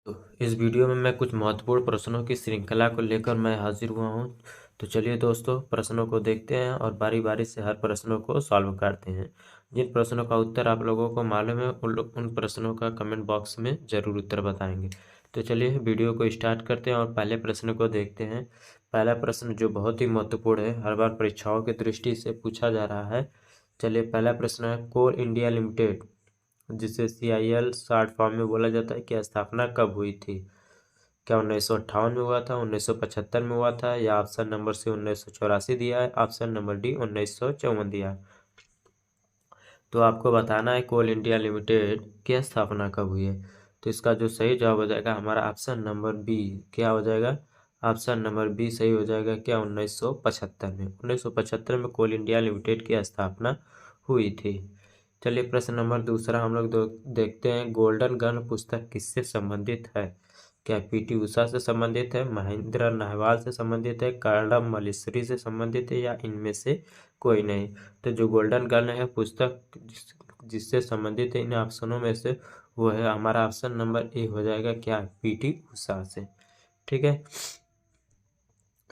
तो इस वीडियो में मैं कुछ महत्वपूर्ण प्रश्नों की श्रृंखला को लेकर मैं हाजिर हुआ हूं। तो चलिए दोस्तों, प्रश्नों को देखते हैं और बारी बारी से हर प्रश्नों को सॉल्व करते हैं। जिन प्रश्नों का उत्तर आप लोगों को मालूम है उन प्रश्नों का कमेंट बॉक्स में ज़रूर उत्तर बताएंगे। तो चलिए वीडियो को स्टार्ट करते हैं और पहले प्रश्न को देखते हैं। पहला प्रश्न जो बहुत ही महत्वपूर्ण है, हर बार परीक्षाओं की दृष्टि से पूछा जा रहा है। चलिए, पहला प्रश्न है, कोल इंडिया लिमिटेड जिसे CIL शॉर्ट फॉर्म में बोला जाता है, की स्थापना कब हुई थी? क्या 1958 में हुआ था, 1975 में हुआ था, या ऑप्शन नंबर सी 1984 दिया है, ऑप्शन नंबर डी 1954 दिया है। तो आपको बताना है कोल इंडिया लिमिटेड की स्थापना कब हुई है। तो इसका जो सही जवाब हो जाएगा हमारा ऑप्शन नंबर बी। क्या हो जाएगा? ऑप्शन नंबर बी सही हो जाएगा। क्या 1975 में 1975 में कोल इंडिया लिमिटेड की स्थापना हुई थी। चलिए, प्रश्न नंबर दूसरा हम लोग देखते हैं। गोल्डन गन पुस्तक किससे संबंधित है? क्या PT उषा से संबंधित है, महेंद्र नहवाल से संबंधित है, कर्णम मल्लेश्वरी से संबंधित है, या इनमें से कोई नहीं? तो जो गोल्डन गन है पुस्तक जिससे संबंधित है इन ऑप्शनों में से, वो है हमारा ऑप्शन नंबर ए हो जाएगा। क्या? PT उषा से। ठीक है।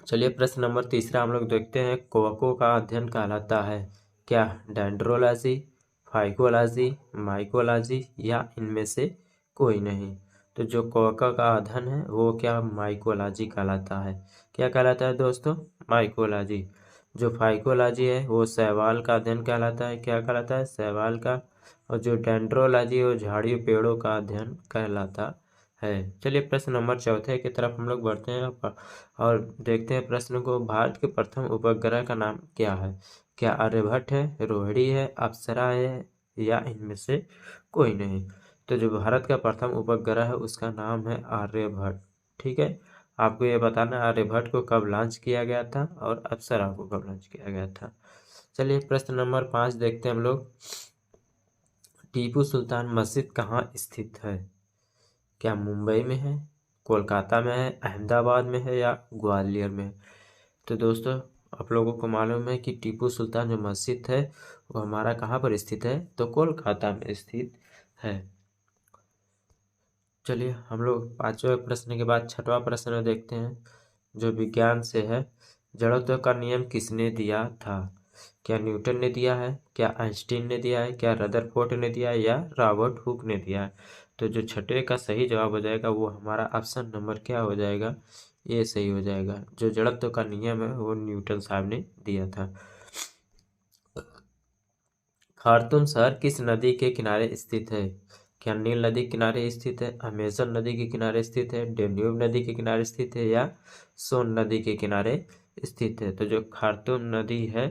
चलिए, प्रश्न नंबर तीसरा हम लोग देखते हैं। कवकों का अध्ययन कहलाता है? क्या डेंड्रोलॉजी, फाइकोलॉजी, माइकोलॉजी, या इनमें से कोई नहीं? तो जो कवकों का अध्ययन है वो क्या माइकोलॉजी कहलाता है। क्या कहलाता है दोस्तों? माइकोलॉजी। जो फाइकोलॉजी है वो शैवाल का अध्ययन कहलाता है। क्या कहलाता है? शैवाल का। और जो डेंड्रोलॉजी है वो झाड़ियों पेड़ों का अध्ययन कहलाता है। चलिए, प्रश्न नंबर चौथे की तरफ हम लोग बढ़ते हैं और देखते हैं प्रश्न को। भारत के प्रथम उपग्रह का नाम क्या है? क्या आर्यभट्ट है, रोहिणी है, अप्सरा है, या इनमें से कोई नहीं? तो जो भारत का प्रथम उपग्रह है उसका नाम है आर्यभट्ट। ठीक है। आपको ये बताना है आर्यभट्ट को कब लॉन्च किया गया था और अप्सरा को कब लॉन्च किया गया था। चलिए, प्रश्न नंबर 5 देखते हैं हम लोग। टीपू सुल्तान मस्जिद कहाँ स्थित है? क्या मुंबई में है, कोलकाता में है, अहमदाबाद में है, या ग्वालियर में है? तो दोस्तों, आप लोगों को मालूम है कि टीपू सुल्तान जो मस्जिद है वो हमारा कहाँ पर स्थित है? तो कोलकाता में स्थित है। चलिए, हम लोग पांचवें प्रश्न के बाद छठवां प्रश्न देखते हैं जो विज्ञान से है। जड़त्व का नियम किसने दिया था? क्या न्यूटन ने दिया है, क्या आइंस्टीन ने दिया है, क्या रदरफोर्ड ने दिया है, या रॉबर्ट हुक ने दिया है? तो जो छठवें का सही जवाब हो जाएगा वो हमारा ऑप्शन नंबर क्या हो जाएगा? ये सही हो जाएगा। जो जड़त्व का नियम है वो न्यूटन साहब ने दिया था। खार्तूम शहर किस नदी के किनारे स्थित है? क्या नील नदी के किनारे स्थित है, अमेजन नदी के किनारे स्थित है, डेन्यूब नदी के किनारे स्थित है, या सोन नदी के किनारे स्थित है? तो जो खार्तूम नदी है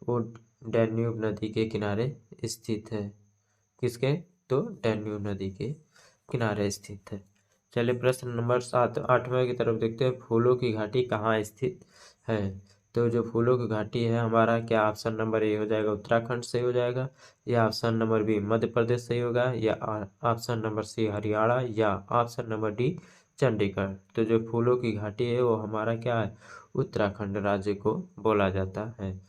वो डेन्यूब नदी के किनारे स्थित है। किसके? तो डेन्यूब नदी के किनारे स्थित है। चलिए, प्रश्न नंबर 7 8वें की तरफ देखते हैं। फूलों की घाटी कहाँ स्थित है? तो जो फूलों की घाटी है हमारा, क्या ऑप्शन नंबर ए हो जाएगा उत्तराखंड सही हो जाएगा, या option number B Madhya Pradesh सही होगा, या ऑप्शन नंबर सी हरियाणा, या ऑप्शन नंबर डी चंडीगढ़? तो जो फूलों की घाटी है वो हमारा क्या है? उत्तराखंड राज्य को बोला जाता है।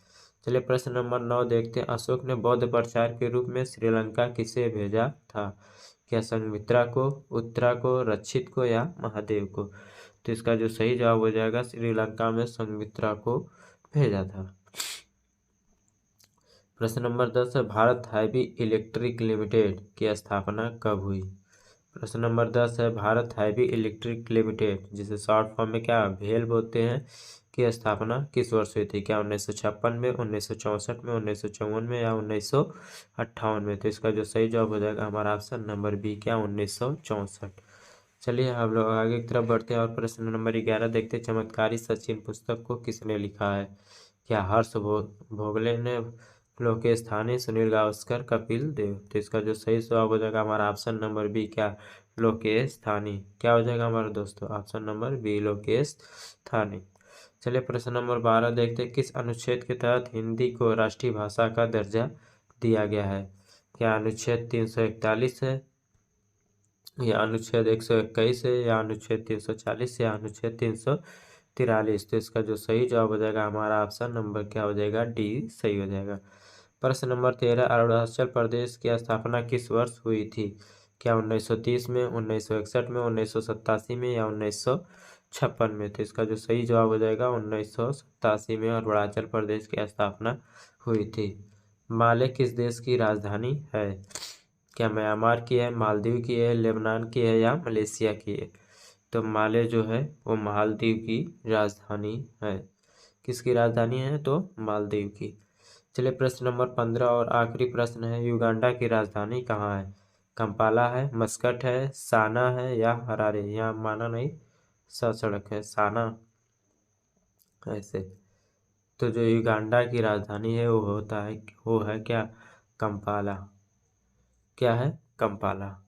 चलिए, प्रश्न नंबर 9 देखते हैं। अशोक ने बौद्ध प्रचार के रूप में श्रीलंका किसे भेजा था? क्या संघमित्रा को, उत्तरा को, रक्षित को, या महादेव को? तो इसका जो सही जवाब हो जाएगा श्रीलंका में संघमित्रा को भेजा था। प्रश्न नंबर 10 है। भारत हैवी इलेक्ट्रिक लिमिटेड की स्थापना कब हुई? प्रश्न नंबर 10 है। भारत हैवी इलेक्ट्रिक लिमिटेड जिसे शॉर्ट फॉर्म में क्या भेल बोलते हैं, की स्थापना किस वर्ष हुई थी? क्या 1956 में, 1964 में, 1954 में, या 1958 में? तो इसका जो सही जवाब हो जाएगा हमारा ऑप्शन नंबर बी। क्या 1964? चलिए, हम लोग आगे की तरफ बढ़ते हैं और प्रश्न नंबर 11 देखते हैं। चमत्कारी सचिन पुस्तक को किसने लिखा है? क्या हर्ष भोगले ने, लोकेश थानी, सुनील गावस्कर, कपिल देव? तो इसका जो सही जवाब हो जाएगा हमारा ऑप्शन नंबर बी। क्या लोकेश थानी? क्या हो जाएगा हमारे दोस्तों? ऑप्शन नंबर बी लोकेश थानी। चलिए, प्रश्न नंबर 12 देखते हैं। किस अनुच्छेद के तहत हिंदी को राष्ट्रीय भाषा का दर्जा दिया गया है? क्या अनुच्छेद 341 है, या अनुच्छेद 121 है, या अनुच्छेद 340, या अनुच्छेद 343? तो इसका जो सही जवाब हो जाएगा हमारा ऑप्शन नंबर क्या हो जाएगा? डी सही हो जाएगा। प्रश्न नंबर 13 अरुणाचल प्रदेश की स्थापना किस वर्ष हुई थी? क्या 1930 में, 1961 में, 1987 में या 1956 में? तो इसका जो सही जवाब हो जाएगा 1987 में अरुणाचल प्रदेश की स्थापना हुई थी। माले किस देश की राजधानी है? क्या म्यांमार की है, मालदीव की है, लेबनान की है या मलेशिया की है? तो माले जो है वो मालदीव की राजधानी है। किसकी राजधानी है? तो मालदीव की। चलिए प्रश्न नंबर 15 और आखिरी प्रश्न है, युगांडा की राजधानी कहाँ है? कंपाला है, मस्कट है, साना है या हरारे? यहाँ माना नहीं, सड़क है, साना ऐसे। तो जो युगांडा की राजधानी है वो है क्या? कंपाला। क्या है? कंपाला।